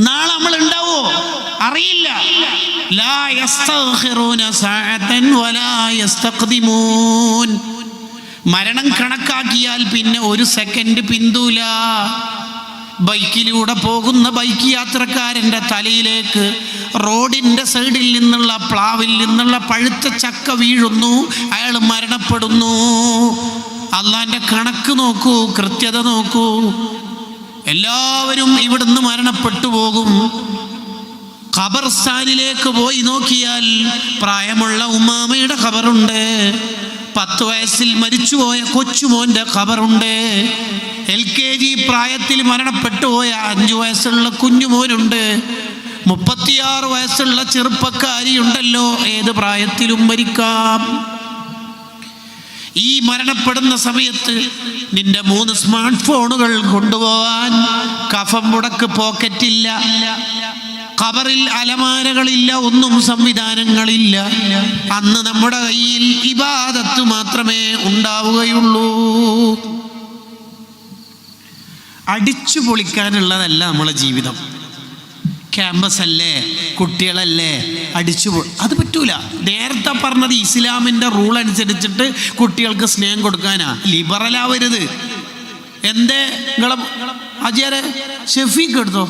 നാളെ നമ്മൾ ഉണ്ടാവോ അറിയില്ല. ലാ യസ്തഗ്ഫിറൂന സഅതൻ വലാ യസ്തഖ്ദിമൂൻ. മരണം കണക്കാക്കിയാൽ പിന്നെ ഒരു സെക്കൻഡ് പിന്തൂല. ബൈക്കിലൂടെ പോകുന്ന ബൈക്ക് യാത്രക്കാരൻ്റെ തലയിലേക്ക് റോഡിൻ്റെ സൈഡിൽ നിന്നുള്ള പ്ലാവിൽ നിന്നുള്ള പഴുത്ത ചക്ക വീഴുന്നു, അയാൾ മരണപ്പെടുന്നു. അള്ളാൻ്റെ കണക്ക് നോക്കൂ, കൃത്യത നോക്കൂ. എല്ലാവരും ഇവിടുന്ന് മരണപ്പെട്ടു പോകും. ഖബർസ്ഥാനിലേക്ക് പോയി നോക്കിയാൽ പ്രായമുള്ള ഉമ്മാമയുടെ ഖബറുണ്ട്, 10 വയസ്സിൽ മരിച്ചുപോയ കൊച്ചുമോൻ്റെ ഖബറുണ്ട്, LKG പ്രായത്തിൽ മരണപ്പെട്ടു പോയ 5 വയസ്സുള്ള കുഞ്ഞുമോനുണ്ട്, 36 വയസ്സുള്ള ചെറുപ്പക്കാരിയുണ്ടല്ലോ. ഏത് പ്രായത്തിലും മരിക്കാം. ഈ മരണപ്പെടുന്ന സമയത്ത് നിന്റെ 3 സ്മാർട്ട് ഫോണുകൾ കൊണ്ടുപോകാൻ കഫം മുടക്ക് പോക്കറ്റില്ല, ഖബറിൽ അലമാരകളില്ല, ഒന്നും സംവിധാനങ്ങളില്ല. അന്ന് നമ്മുടെ കയ്യിൽ ഇബാദത്ത് മാത്രമേ ഉണ്ടാവുകയുള്ളൂ. അടിച്ചു പൊളിക്കാനുള്ളതല്ല നമ്മളെ ജീവിതം. ക്യാമ്പസ് അല്ലേ, കുട്ടികളല്ലേ, അത് പറ്റൂല. നേരത്തെ പറഞ്ഞത് ഇസ്ലാമിൻ്റെ റൂൾ അനുസരിച്ചിട്ട് കുട്ടികൾക്ക് സ്നേഹം കൊടുക്കാനാ. ലിബറലാവരുത്. എന്തേ നിങ്ങളെ അജയരെ ഷെഫീക്ക് എടുത്തോ,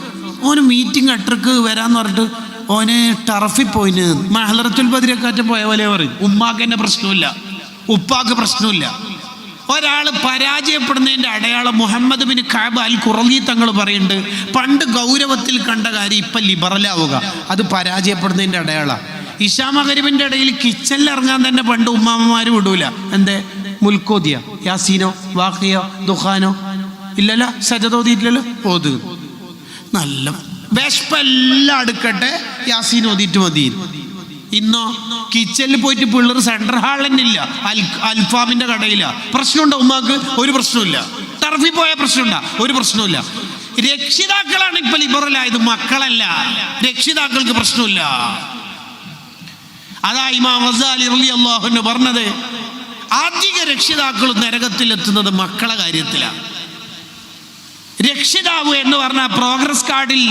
ഓന് മീറ്റിംഗ് 8:30 വരാന്ന് പറഞ്ഞിട്ട് ഓന് ടർഫിൽ പോയിന് മഹലറത്തുൽ ബദരിയക്കാറ്റ് പോയ പോലെ പറയും. ഉമ്മാക്ക് തന്നെ പ്രശ്നമില്ല, ഉപ്പാക്ക് പ്രശ്നമില്ല. ഒരാൾ പരാജയപ്പെടുന്നതിൻ്റെ അടയാളം മുഹമ്മദ് ബിൻ കഅബ് അൽ ഖുറളി തങ്ങൾ പറയുന്നുണ്ട്, പണ്ട് ഗൗരവത്തിൽ കണ്ട കാര്യം ഇപ്പം ലിബറലാവുക, അത് പരാജയപ്പെടുന്നതിൻ്റെ അടയാളമാണ്. ഇശാ മഗ്‌രിബിൻ്റെ ഇടയിൽ കിച്ചണിൽ ഇറങ്ങാൻ തന്നെ പണ്ട് ഉമ്മാമ്മമാർ വിടൂല. എന്തേ? മുൽക്കോദിയ, യാസീനോ, വാഖിയോ, ദുഖാനോ ഇല്ലല്ലോ, സജദോദിയില്ലല്ലോ, ഓത്. നല്ല വിശപ്പെല്ലാം അടുക്കട്ടെ, യാസീൻ ഓതിയിട്ട് മതി. ഇന്നോ കിച്ചണിൽ പോയിട്ട് പിള്ളേർ സെൻട്രൽ ഹാളിനില്ല, അൽഫാമിൻ്റെ കടയില്ല. പ്രശ്നമുണ്ടോ ഉമ്മാക്ക്? ഒരു പ്രശ്നമില്ല. ടർഫിൽ പോയ പ്രശ്നമുണ്ടോ? ഒരു പ്രശ്നമില്ല. രക്ഷിതാക്കളാണ് ഇപ്പൊ ലിബറലായത്, മക്കളല്ല. രക്ഷിതാക്കൾക്ക് പ്രശ്നമില്ല. അതാ ഇമാം ഗസാലി റളിയല്ലാഹു അൻഹു പറഞ്ഞത്, അധിക രക്ഷിതാക്കൾ നരകത്തിൽ എത്തുന്നത് മക്കളെ കാര്യത്തിലാണ്. രക്ഷിതാവ് എന്ന് പറഞ്ഞാൽ പ്രോഗ്രസ് കാർഡിൽ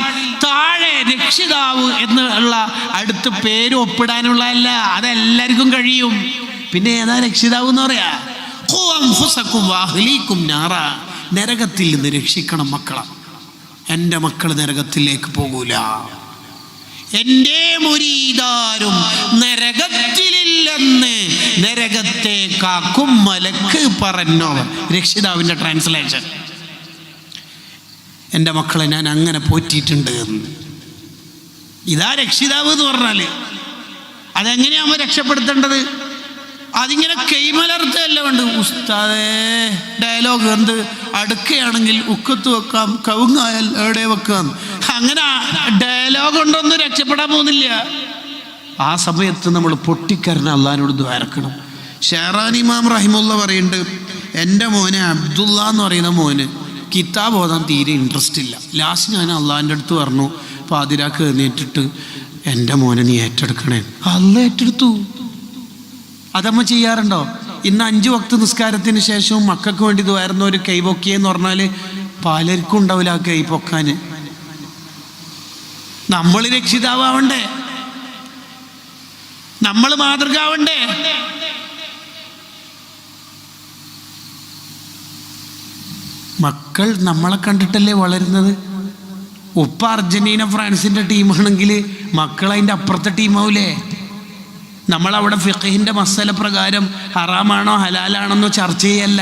താഴെ രക്ഷിതാവ് എന്നുള്ള അടുത്ത് പേര് ഒപ്പിടാനുള്ളതല്ല, അതെല്ലാവർക്കും കഴിയും. പിന്നെ ഏതാ രക്ഷിതാവ് എന്ന് പറയാ? ഖു അൻഫുസകും വഅഹ്ലീകും നാറ. നരകത്തിൽ നിന്ന് രക്ഷിക്കണം മക്കളെ. എൻ്റെ മക്കൾ നരകത്തിലേക്ക് പോകൂല. എൻ്റെ മുരീദാരും നരകത്തിലില്ലെന്ന് നരകത്തെ കാക്കും മലക്ക് പറഞ്ഞോ. രക്ഷിതാവിൻ്റെ ട്രാൻസ്ലേഷൻ. എൻ്റെ മക്കളെ ഞാൻ അങ്ങനെ പോറ്റിയിട്ടുണ്ട് എന്ന്. ഇതാ രക്ഷിതാവ് എന്ന് പറഞ്ഞാൽ. അതെങ്ങനെയാകുമ്പോൾ രക്ഷപ്പെടുത്തേണ്ടത്? അതിങ്ങനെ കൈമലർത്തല്ല വേണ്ട. ഉസ്താദേ ഡയലോഗ് എന്ത്? അടുക്കയാണെങ്കിൽ ഉക്കത്ത് വെക്കാം, കവുങ്ങായാൽ എവിടെ വെക്കാം. അങ്ങനെ ഡയലോഗ് കൊണ്ടൊന്നും രക്ഷപ്പെടാൻ പോകുന്നില്ല. ആ സമയത്ത് നമ്മൾ പൊട്ടിക്കരഞ്ഞ അള്ളാഹിനോട് ദ്വാരക്കണം. ഷെഹ്റാൻ ഇമാം റഹിമുള്ള പറയുന്നുണ്ട്, എൻ്റെ മോനെ അബ്ദുള്ള എന്ന് പറയുന്ന മോന് കിതാബ് ഓതാൻ തീരെ ഇൻട്രസ്റ്റ് ഇല്ല. ലാസ്റ്റ് ഞാൻ അള്ളാഹിൻ്റെ അടുത്ത് പറഞ്ഞു, പാതിരാക്ക് എഴുന്നേറ്റിട്ട് എൻ്റെ മോനെ നീ ഏറ്റെടുക്കണേ. അള്ളാഹ് ഏറ്റെടുത്തു. അതമ്മ ചെയ്യാറുണ്ടോ? ഇന്ന് 5 വക്ത് നിസ്കാരത്തിന് ശേഷവും മക്കൾക്ക് വേണ്ടി ഇതുവായിരുന്നു ഒരു കൈ പൊക്കിയെന്ന് പറഞ്ഞാൽ പലർക്കും ഉണ്ടാവില്ല ആ കൈ പൊക്കാൻ. നമ്മൾ രക്ഷിതാവണ്ടേ? നമ്മൾ മാതൃകാവണ്ടേ? മക്കൾ നമ്മളെ കണ്ടിട്ടല്ലേ വളരുന്നത്. ഉപ്പ അർജന്റീന ഫ്രാൻസിൻ്റെ ടീമാണെങ്കിൽ മക്കൾ അതിൻ്റെ അപ്പുറത്തെ ടീമാവൂലേ? നമ്മളവിടെ ഫിഖഹിൻ്റെ മസല പ്രകാരം ഹറാമാണോ ഹലാലാണെന്നോ ചർച്ച ചെയ്യല്ല.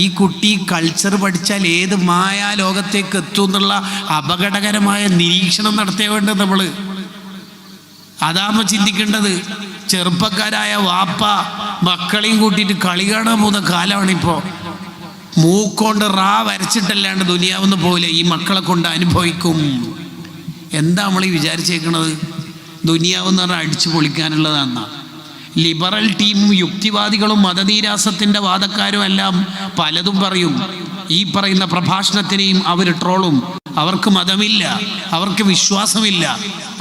ഈ കുട്ടി കൾച്ചർ പഠിച്ചാൽ ഏത് മായാ ലോകത്തേക്ക് എത്തും എന്നുള്ള അപകടകരമായ നിരീക്ഷണം നടത്തിയ വേണ്ടത് നമ്മൾ. അതാണോ ചിന്തിക്കേണ്ടത്? ചെറുപ്പക്കാരായ വാപ്പ മക്കളെയും കൂട്ടിയിട്ട് കളി കാണാൻ പോകുന്ന കാലമാണിപ്പോൾ. മൂക്കൊണ്ട് വരച്ചിട്ടല്ലാണ്ട് ദുനിയാവെന്ന് പോലെ ഈ മക്കളെ കൊണ്ട് അനുഭവിക്കും. എന്താ നമ്മൾ ഈ വിചാരിച്ചേക്കണത്? ദുനിയാവെന്ന് പറഞ്ഞാൽ അടിച്ചു പൊളിക്കാനുള്ളതാണ്. ലിബറൽ ടീമും യുക്തിവാദികളും മതനീരാസത്തിൻ്റെ വാദക്കാരും എല്ലാം പലതും പറയും. ഈ പറയുന്ന പ്രഭാഷണത്തിനെയും അവർ ട്രോളും. അവർക്ക് മതമില്ല, അവർക്ക് വിശ്വാസമില്ല.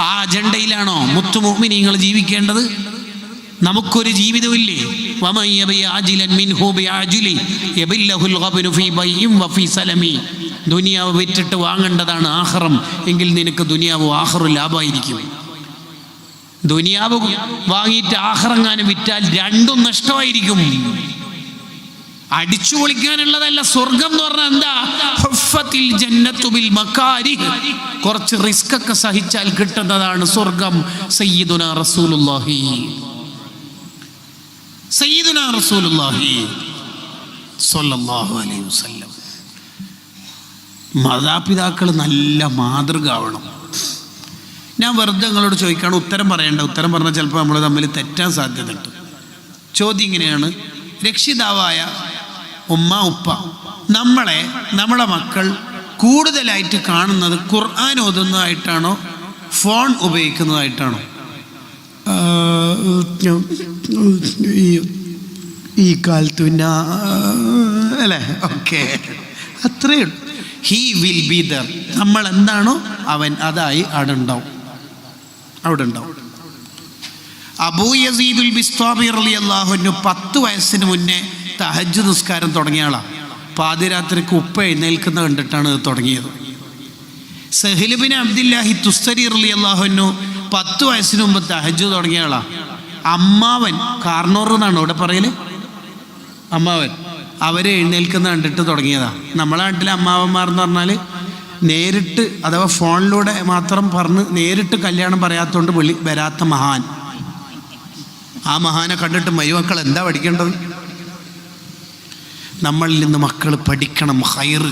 ആ അജണ്ടയിലാണോ മുത്തു മുഅ്മിനീങ്ങൾ ജീവിക്കേണ്ടത്? നമുക്കൊരു ജീവിതമില്ലേ? ദുനിയാവ് വിറ്റിട്ട് വാങ്ങേണ്ടതാണ് ആഖിറം എങ്കിൽ നിനക്ക് ദുനിയാവ് ആഖിറും ലാഭമായിരിക്കും. ദുനിയാവ് വാങ്ങിയിട്ട് ആഖിറങ്ങാനും വിറ്റാൽ രണ്ടും നഷ്ടമായിരിക്കും. അടിച്ചു പൊളിക്കാനുള്ളതല്ല സ്വർഗം എന്ന് പറഞ്ഞാൽ എന്താ? ഹുഫത്തിൽ ജന്നത്തു ബിൽ മകാരിഹ്. കുറച്ച് റിസ്ക് ഒക്കെ സഹിച്ചാൽ കിട്ടുന്നതാണ് സ്വർഗം. സയ്യിദുനാ റസൂലുള്ളാഹി സ്വല്ലല്ലാഹു അലൈഹി വസല്ലം. മാതാപിതാക്കൾ നല്ല മാതൃക ആവണം. ഞാൻ വെറുതെ നിങ്ങളോട് ചോദിക്കുകയാണ്, ഉത്തരം പറയേണ്ട. ഉത്തരം പറഞ്ഞാൽ ചിലപ്പോൾ നമ്മൾ തമ്മിൽ തെറ്റാൻ സാധ്യതയുണ്ട്. ചോദ്യം ഇങ്ങനെയാണ്: രക്ഷിതാവായ ഉമ്മ ഉപ്പ നമ്മളെ മക്കൾ കൂടുതലായിട്ട് കാണുന്നത് ഖുർആൻ ഓതുന്നതായിട്ടാണോ ഫോൺ ഉപയോഗിക്കുന്നതായിട്ടാണോ? ഈ കാലത്ത് പിന്നെ അല്ലേ? ഓക്കെ, അത്രയേ ഉള്ളൂ. He will be there. നമ്മൾ എന്താണോ അവൻ അതായി അവിടെ ഉണ്ടാവും. അബൂ യസീദുൽ ബിസ്താമി റളിയല്ലാഹു അൻഹു 10 വയസ്സിന് മുന്നേ തഹജ്ജുദ് നിസ്കാരം തുടങ്ങിയ ആളാണ്. പാതിരാത്രിക്ക് ഉപ്പ എഴുന്നേൽക്കുന്ന കണ്ടിട്ടാണ് ഇത് തുടങ്ങിയത്. സഹ്ൽ ബിൻ അബ്ദുല്ലാഹി തുസ്തരി റളിയല്ലാഹു അൻഹു 10 വയസ്സിന് മുമ്പ് തഹജ്ജുദ് തുടങ്ങിയ ആളാണ്. അമ്മാവൻ കാർണോർ എന്നാണ് ഇവിടെ പറയല്, അമ്മാവൻ അവരെ എഴുന്നേൽക്കുന്ന കണ്ടിട്ട് തുടങ്ങിയതാണ്. നമ്മളെ നാട്ടിലെ അമ്മാവന്മാർ എന്ന് പറഞ്ഞാൽ നേരിട്ട് അഥവാ ഫോണിലൂടെ മാത്രം പറഞ്ഞ് നേരിട്ട് കല്യാണം പറയാത്തതുകൊണ്ട് വരാത്ത മഹാൻ. ആ മഹാനെ കണ്ടിട്ട് മരുമക്കൾ എന്താ പഠിക്കേണ്ടത്? നമ്മളിൽ നിന്ന് മക്കൾ പഠിക്കണം, ഹൈറ്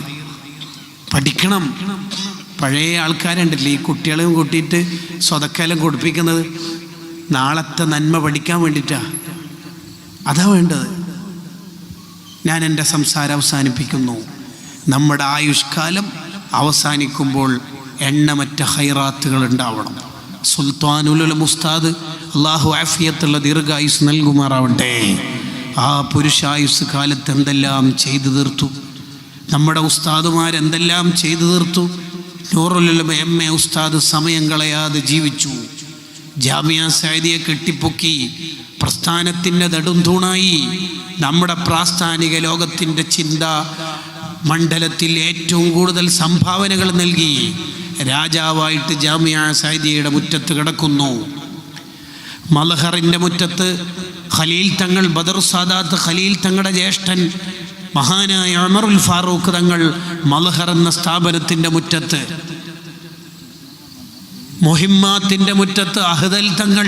പഠിക്കണം. പഴയ ആൾക്കാരുണ്ടല്ലേ ഈ കുട്ടികളെയും കൂട്ടിയിട്ട് സ്വതക്കാലം കൊടുപ്പിക്കുന്നത്, നാളത്തെ നന്മ പഠിക്കാൻ വേണ്ടിയിട്ടാണ്. അതാ വേണ്ടത്. ഞാൻ എൻ്റെ സംസാരം അവസാനിപ്പിക്കുന്നു. നമ്മുടെ ആയുഷ്കാലം അവസാനിക്കുമ്പോൾ എണ്ണമറ്റ ഹൈറാത്തുകൾ ഉണ്ടാവണം. സുൽത്താനുൽ ഉസ്താദ് അള്ളാഹു ആഫിയത്തുള്ള ദീർഘായുസ് നൽകുമാറാവട്ടെ. ആ പുരുഷായുസ് കാലത്ത് എന്തെല്ലാം ചെയ്തു തീർത്തു. നമ്മുടെ ഉസ്താദുമാരെന്തെല്ലാം ചെയ്തു തീർത്തു. നൂറുൽ ഉലമ എം.എ. ഉസ്താദ് സമയം കളയാതെ ജീവിച്ചു. ജാമിയ സഅദിയെ കെട്ടിപ്പൊക്കി പ്രസ്ഥാനത്തിൻ്റെ നെടുംതൂണായി. നമ്മുടെ പ്രാസ്ഥാനിക ലോകത്തിൻ്റെ ചിന്താ മണ്ഡലത്തിൽ ഏറ്റവും കൂടുതൽ സംഭാവനകൾ നൽകി. രാജാവായിട്ട് ജാമിയ സഅദിയുടെ മുറ്റത്ത് കിടക്കുന്നു. മൽഹറിൻ്റെ മുറ്റത്ത് ഖലീൽ തങ്ങൾ, ബദർ സാദാത്ത് ഖലീൽ തങ്ങളുടെ ജ്യേഷ്ഠൻ മഹാനായ ഉമറുൽ ഫാറൂഖ് തങ്ങൾ മൽഹർ എന്ന സ്ഥാപനത്തിൻ്റെ മുറ്റത്ത്, മുഹിമ്മാത്തിൻ്റെ മുറ്റത്ത് അഹ്ദൽ തങ്ങൾ,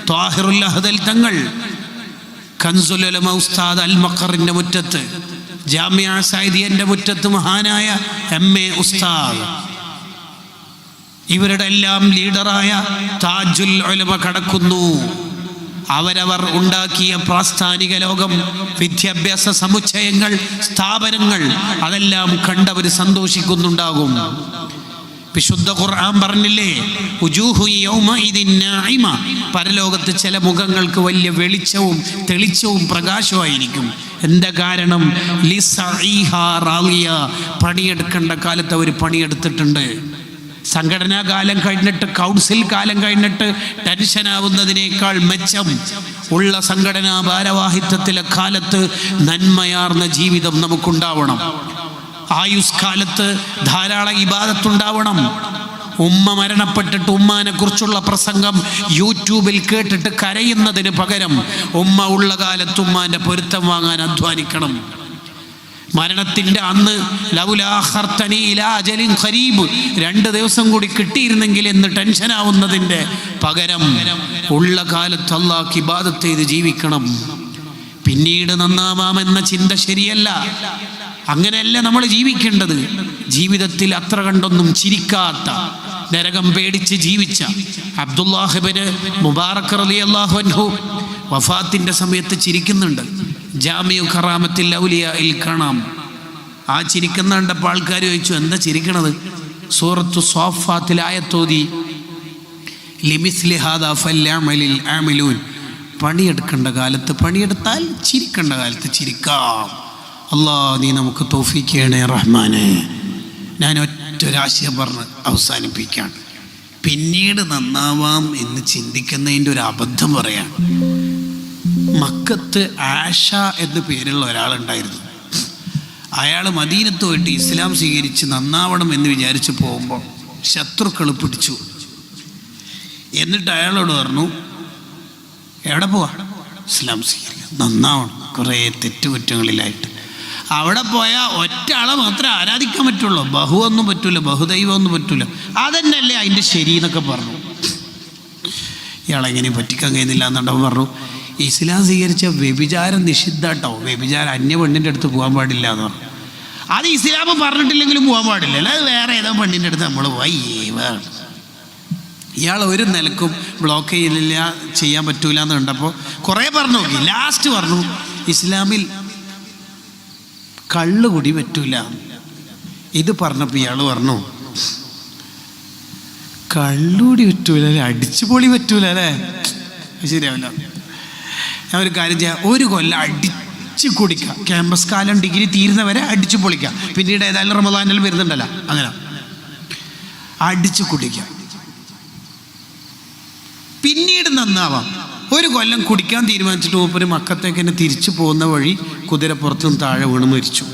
ത്വാഹിറുൽ അഹ്ദൽ തങ്ങൾ, കൻസുൽ ഉലമ ഉസ്താദ് അൽ മഖറിൻ്റെ മുറ്റത്ത്, ജാമിയ സഅദിയൻ്റെ മുറ്റത്ത് മഹാനായ എം.എ. ഉസ്താദ്, ഇവരുടെ എല്ലാം ലീഡറായ താജുൽ ഉലമ കടക്കുന്നു. അവരവർ ഉണ്ടാക്കിയ പ്രാസ്ഥാനിക ലോകം, വിദ്യാഭ്യാസ സമുച്ചയങ്ങൾ, സ്ഥാപനങ്ങൾ, അതെല്ലാം കണ്ടവർ സന്തോഷിക്കുന്നുണ്ടാകും. വിശുദ്ധ ഖുർആൻ പറഞ്ഞില്ലേ, ഉജൂഹു യൗമഇദിൻ നാഇമ. പരലോകത്ത് ചില മുഖങ്ങൾക്ക് വലിയ വെളിച്ചവും തെളിച്ചവും പ്രകാശമായിരിക്കും. എന്താ കാരണം? ലിസഈഹാ റാളിയ. പണിയെടുക്കേണ്ട കാലത്ത് അവർ പണിയെടുത്തിട്ടുണ്ട്. സംഘടനാ കാലം കഴിഞ്ഞിട്ട്, കൗൺസിൽ കാലം കഴിഞ്ഞിട്ട് ടെൻഷനാവുന്നതിനേക്കാൾ മെച്ചം ഉള്ള സംഘടനാ ഭാരവാഹിത്വത്തിലെ കാലത്ത് നന്മയാർന്ന ജീവിതം നമുക്കുണ്ടാവണം. ആയുഷ്കാലത്ത് ധാരാളം ഇബാദത്തുണ്ടാവണം. ഉമ്മ മരണപ്പെട്ടിട്ട് ഉമ്മാനെ കുറിച്ചുള്ള പ്രസംഗം യൂട്യൂബിൽ കേട്ടിട്ട് കരയുന്നതിന് പകരം ഉമ്മ ഉള്ള കാലത്ത് ഉമ്മാൻ്റെ പൊരുത്തം വാങ്ങാൻ അധ്വാനിക്കണം. മരണത്തിൻ്റെ അന്ന് ലൗലാ അഖർതനി ഇലാ അജലിൻ ഖരീബ്, 2 ദിവസം കൂടി കിട്ടിയിരുന്നെങ്കിൽ എന്ന് ടെൻഷനാവുന്നതിൻ്റെ പകരം ഉള്ള കാലത്ത് അല്ലാഹുക്ക് ഇബാദത്ത് ചെയ്ത് ജീവിക്കണം. പിന്നീട് നന്നാവാമെന്ന ചിന്ത ശരിയല്ല. അങ്ങനെയല്ല നമ്മൾ ജീവിക്കേണ്ടത്. ജീവിതത്തിൽ അത്ര കണ്ടൊന്നും ചിരിക്കാത്ത, നരകം പേടിച്ച് ജീവിച്ച അബ്ദുല്ലാഹ് ഇബ്നു മുബാറക് റളിയല്ലാഹു അൻഹു വഫാത്തിൻ്റെ സമയത്ത് ചിരിക്കുന്നുണ്ട്. ജാമിഉ കറാമത്തിൽ ഔലിയായിൽ കാണാം. ആ ചിരിക്കുന്ന കണ്ടപ്പോൾ ആൾക്കാർ ചോദിച്ചു, എന്താ ചിരിക്കണത്? സൂറത്തു സ്വാഫാത്തിൽ ആയത്തോതി, ലിമിസ്ലി ഹാദാ ഫല്യഅമലിൽ ആമിലൂൻ. പണിയെടുക്കേണ്ട കാലത്ത് പണിയെടുത്താൽ, ചിരിക്കേണ്ട കാലത്ത് ചിരിക്കാം. അല്ലാ, നീ നമുക്ക് തൗഫീഖ് ചെയ്യണേ റഹ്മാനെ. ഞാൻ ഒറ്റൊരാശയം പറഞ്ഞ് അവസാനിപ്പിക്കാം. പിന്നീട് നന്നാവാം എന്ന് ചിന്തിക്കുന്നതിൻ്റെ ഒരു അബദ്ധം പറയാം. മക്കത്ത് ആഷ എന്ന് പേരുള്ള ഒരാളുണ്ടായിരുന്നു. അയാൾ മദീനത്ത് പോയിട്ട് ഇസ്ലാം സ്വീകരിച്ച് നന്നാവണം എന്ന് വിചാരിച്ച് പോകുമ്പോൾ ശത്രുക്കൾ പിടിച്ചു. എന്നിട്ട് അയാളോട് പറഞ്ഞു, എവിടെ പോവാ? ഇസ്ലാം സ്വീകരിക്കുക, നന്നാവണം, കുറേ തെറ്റുകുറ്റങ്ങളിലായിട്ട്. അവിടെ പോയാൽ ഒറ്റ ആളെ മാത്രമേ ആരാധിക്കാൻ പറ്റുള്ളൂ, ബഹുവൊന്നും പറ്റൂല, ബഹുദൈവമൊന്നും പറ്റൂല, അതന്നെയല്ലേ അതിൻ്റെ ശരി എന്നൊക്കെ പറഞ്ഞു. ഇയാളെങ്ങനെ പറ്റിക്കാൻ കഴിയുന്നില്ല എന്നുണ്ടോ പറഞ്ഞു, ഇസ്ലാം സ്വീകരിച്ച വ്യഭിചാരം നിഷിദ്ധാട്ടോ, വ്യഭിചാരം അന്യ പെണ്ണിൻ്റെ അടുത്ത് പോകാൻ പാടില്ല എന്ന് പറഞ്ഞു. അത് ഇസ്ലാം പറഞ്ഞിട്ടില്ലെങ്കിലും പോകാൻ പാടില്ല, അല്ലാതെ വേറെ ഏതോ പെണ്ണിൻ്റെ അടുത്ത് നമ്മൾ പോയി വേറെ. ഇയാൾ ഒരു നിലക്കും ബ്ലോക്ക് ചെയ്യില്ല, ചെയ്യാൻ പറ്റൂല എന്ന് കണ്ടപ്പോൾ കുറേ പറഞ്ഞു നോക്കി. ലാസ്റ്റ് പറഞ്ഞു, ഇസ്ലാമിൽ കള്ളുകുടി പറ്റൂല. ഇത് പറഞ്ഞപ്പോൾ ഇയാൾ പറഞ്ഞു, കള്ളുകുടി പറ്റൂല അല്ലേ, അടിച്ചുപൊളി പറ്റൂല അല്ലേ, ശരിയാവില്ല. ഞാൻ ഒരു കാര്യം ചെയ്യാം, ഒരു കൊല്ലം അടിച്ച് കുടിക്കാം, ക്യാമ്പസ് കാലം ഡിഗ്രി തീരുന്നവരെ അടിച്ചു പൊളിക്കാം, പിന്നീട് ഏതായാലും റമദാനിൽ വരുന്നുണ്ടല്ലോ, അങ്ങനെ അടിച്ചു കുടിക്കാം, പിന്നീട് നന്നാവാം. ഒരു കൊല്ലം കുടിക്കാൻ തീരുമാനിച്ചിട്ട് മൂപ്പര് മക്കത്തേക്ക് തന്നെ തിരിച്ചു പോകുന്ന വഴി കുതിരപ്പുറത്തും താഴെ വീണ് മരിച്ചു.